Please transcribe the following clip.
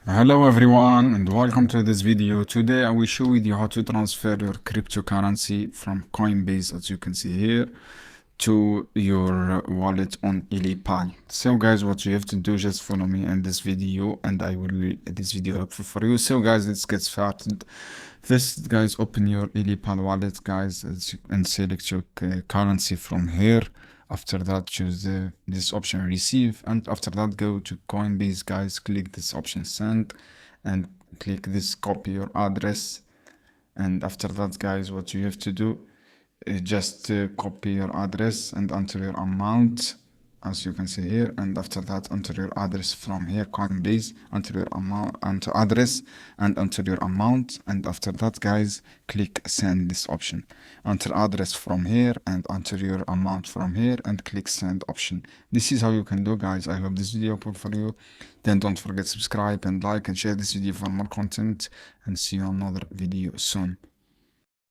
Hello everyone and welcome to this video. Today I will show you how to transfer your cryptocurrency from Coinbase, as you can see here, to your wallet on Ellipal. So guys, what you have to do, just follow me in this video and I will make this video helpful for you. So guys, let's get started. First guys, open your Ellipal wallet guys and select your currency from here. After that, choose this option receive, and after that go to Coinbase guys, click this option send and click this copy your address. And after that guys, what you have to do is just copy your address and enter your amount, as you can see here. And after that, enter your address from here, Coinbase, enter your amount, enter address and enter your amount. And after that guys, click send this option, enter address from here and enter your amount from here and click send option. This is how you can do guys. I hope this video helpful for you. Then don't forget subscribe and like and share this video for more content, and see you on another video soon.